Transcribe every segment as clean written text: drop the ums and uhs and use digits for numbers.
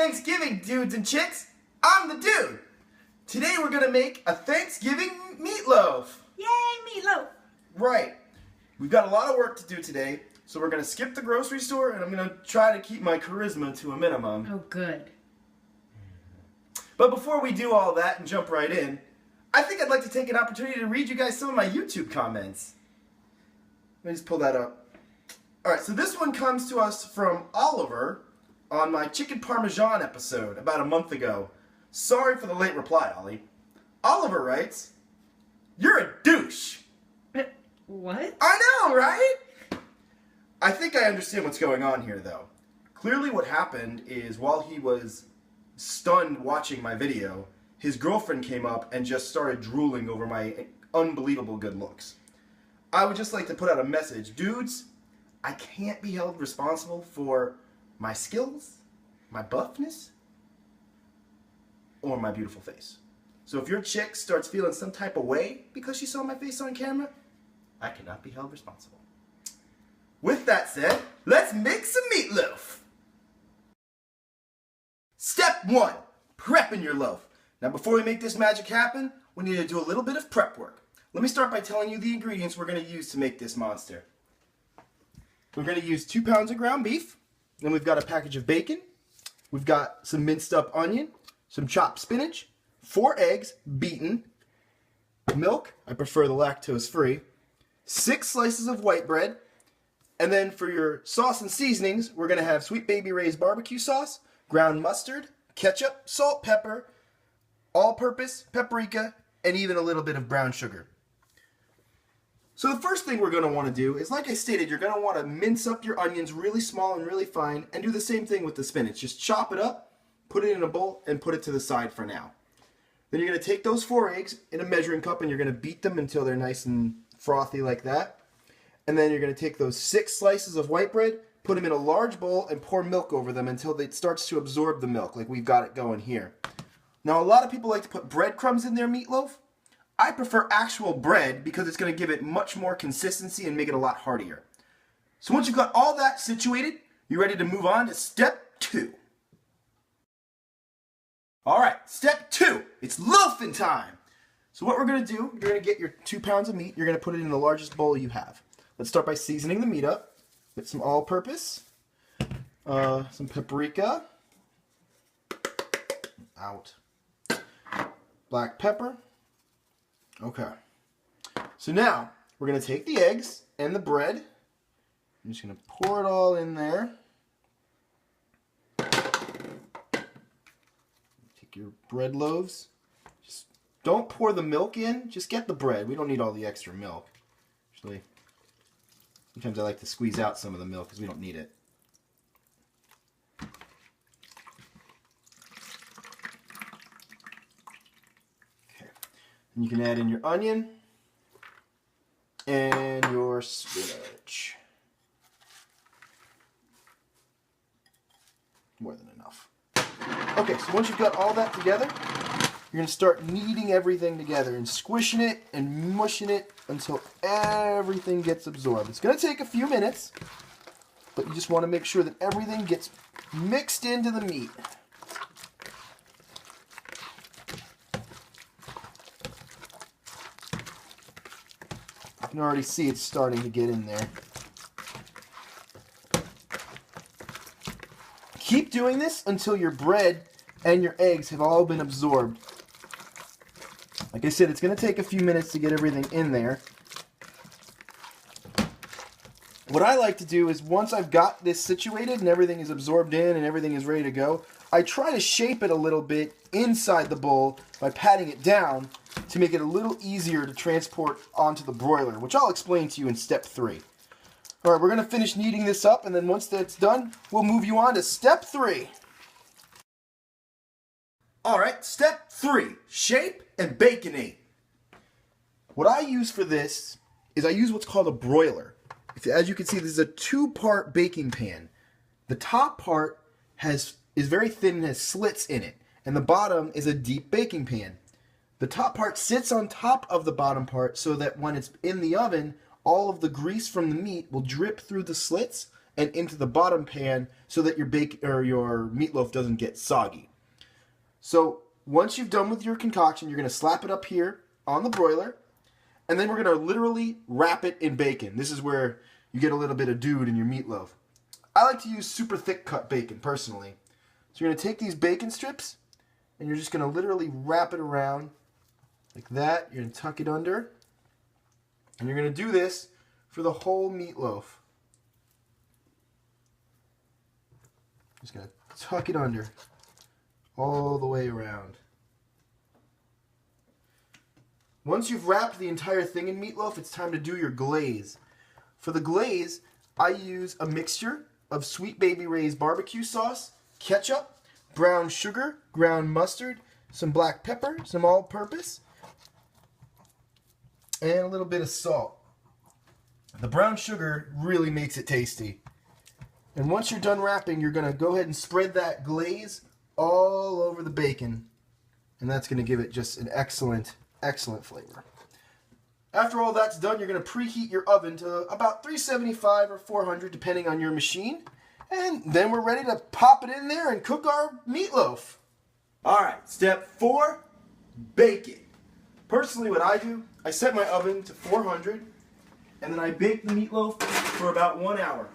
Thanksgiving, dudes and chicks. I'm the dude. Today we're gonna make a Thanksgiving meatloaf. Yay, meatloaf! Right. We've got a lot of work to do today, so we're gonna skip the grocery store and I'm gonna try to keep my charisma to a minimum. Oh, good. But before we do all that and jump right in, I think I'd like to take an opportunity to read you guys some of my YouTube comments. Let me just pull that up. Alright, so this one comes to us from Oliver on my chicken parmesan episode about a month ago. Sorry for the late reply, Ollie. Oliver writes, "You're a douche." What? I know, right? I think I understand what's going on here, though. Clearly what happened is while he was stunned watching my video, his girlfriend came up and just started drooling over my unbelievable good looks. I would just like to put out a message. Dudes, I can't be held responsible for my skills, my buffness, or my beautiful face. So if your chick starts feeling some type of way because she saw my face on camera, I cannot be held responsible. With that said, let's make some meatloaf. Step 1, prepping your loaf. Now before we make this magic happen, we need to do a little bit of prep work. Let me start by telling you the ingredients we're going to use to make this monster. We're going to use 2 pounds of ground beef. Then we've got a package of bacon. We've got some minced up onion, some chopped spinach, 4 eggs, beaten, milk, I prefer the lactose free, 6 slices of white bread, and then for your sauce and seasonings, we're going to have Sweet Baby Ray's barbecue sauce, ground mustard, ketchup, salt, pepper, all-purpose, paprika, and even a little bit of brown sugar. So the first thing we're going to want to do is, like I stated, you're going to want to mince up your onions really small and really fine, and do the same thing with the spinach. Just chop it up, put it in a bowl, and put it to the side for now. Then you're going to take those 4 eggs in a measuring cup, and you're going to beat them until they're nice and frothy like that. And then you're going to take those 6 slices of white bread, put them in a large bowl, and pour milk over them until it starts to absorb the milk, like we've got it going here. Now, a lot of people like to put breadcrumbs in their meatloaf. I prefer actual bread because it's going to give it much more consistency and make it a lot heartier. So once you've got all that situated, you're ready to move on to step 2. Alright, step 2. It's loafing time. So what we're going to do, you're going to get your 2 pounds of meat, you're going to put it in the largest bowl you have. Let's start by seasoning the meat up with some all-purpose, some paprika, black pepper. Okay. So now, we're going to take the eggs and the bread. I'm just going to pour it all in there. Take your bread loaves. Just don't pour the milk in. Just get the bread. We don't need all the extra milk. Actually, sometimes I like to squeeze out some of the milk because we don't need it. And you can add in your onion and your spinach. More than enough. Okay, so once you've got all that together, you're going to start kneading everything together and squishing it and mushing it until everything gets absorbed. It's going to take a few minutes, but you just want to make sure that everything gets mixed into the meat. You can already see it's starting to get in there. Keep doing this until your bread and your eggs have all been absorbed. Like I said, it's going to take a few minutes to get everything in there. What I like to do is once I've got this situated and everything is absorbed in and everything is ready to go, I try to shape it a little bit inside the bowl by patting it down to make it a little easier to transport onto the broiler, which I'll explain to you in step 3. Alright, we're going to finish kneading this up, and then once that's done, we'll move you on to step 3. Alright, step 3, shape and baconate. What I use for this is I use what's called a broiler. As you can see, this is a 2-part baking pan. The top part is very thin and has slits in it, and the bottom is a deep baking pan. The top part sits on top of the bottom part so that when it's in the oven, all of the grease from the meat will drip through the slits and into the bottom pan so that your your meatloaf doesn't get soggy. So once you've done with your concoction, you're going to slap it up here on the broiler, and then we're going to literally wrap it in bacon. This is where you get a little bit of dude in your meatloaf. I like to use super thick cut bacon personally. So you're going to take these bacon strips and you're just going to literally wrap it around like that. You're going to tuck it under, and you're going to do this for the whole meatloaf. Just going to tuck it under all the way around. Once you've wrapped the entire thing in meatloaf, it's time to do your glaze. For the glaze, I use a mixture of Sweet Baby Ray's barbecue sauce, ketchup, brown sugar, ground mustard, some black pepper, some all-purpose, and a little bit of salt. The brown sugar really makes it tasty. And once you're done wrapping, you're going to go ahead and spread that glaze all over the bacon. And that's going to give it just an excellent, excellent flavor. After all that's done, you're going to preheat your oven to about 375 or 400, depending on your machine. And then we're ready to pop it in there and cook our meatloaf. All right, step 4, bake it. Personally, what I do, I set my oven to 400, and then I bake the meatloaf for about 1 hour.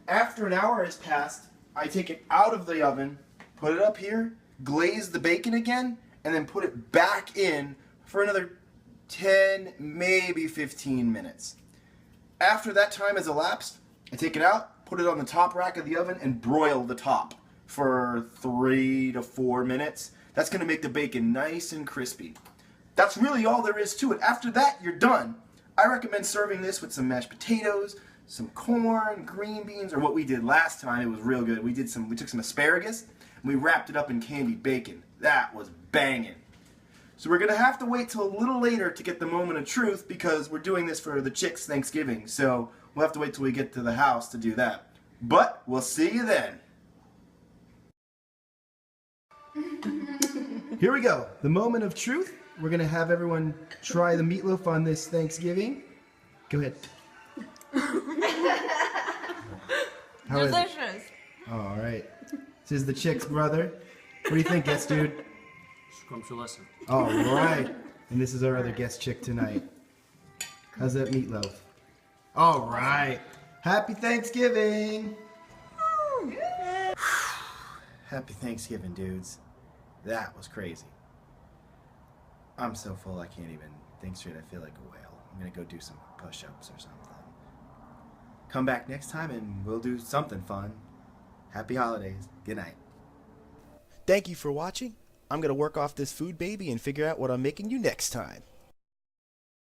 After an hour has passed, I take it out of the oven, put it up here, glaze the bacon again, and then put it back in for another 10, maybe 15 minutes. After that time has elapsed, I take it out, put it on the top rack of the oven, and broil the top for 3 to 4 minutes. That's going to make the bacon nice and crispy. That's really all there is to it. After that, you're done. I recommend serving this with some mashed potatoes, some corn, green beans, or what we did last time. It was real good. We took some asparagus and we wrapped it up in candied bacon. That was banging. So we're gonna have to wait till a little later to get the moment of truth because we're doing this for the chicks' Thanksgiving. So we'll have to wait till we get to the house to do that. But we'll see you then. Here we go. The moment of truth. We're gonna have everyone try the meatloaf on this Thanksgiving. Go ahead. How is it? Delicious. All right. This is the chick's brother. What do you think, guest dude? Scrumptious. All right. And this is our other guest chick tonight. How's that meatloaf? All right. Happy Thanksgiving. Happy Thanksgiving, dudes. That was crazy. I'm so full I can't even think straight. I feel like a whale. I'm going to go do some push-ups or something. Come back next time and we'll do something fun. Happy holidays. Good night. Thank you for watching. I'm going to work off this food baby and figure out what I'm making you next time.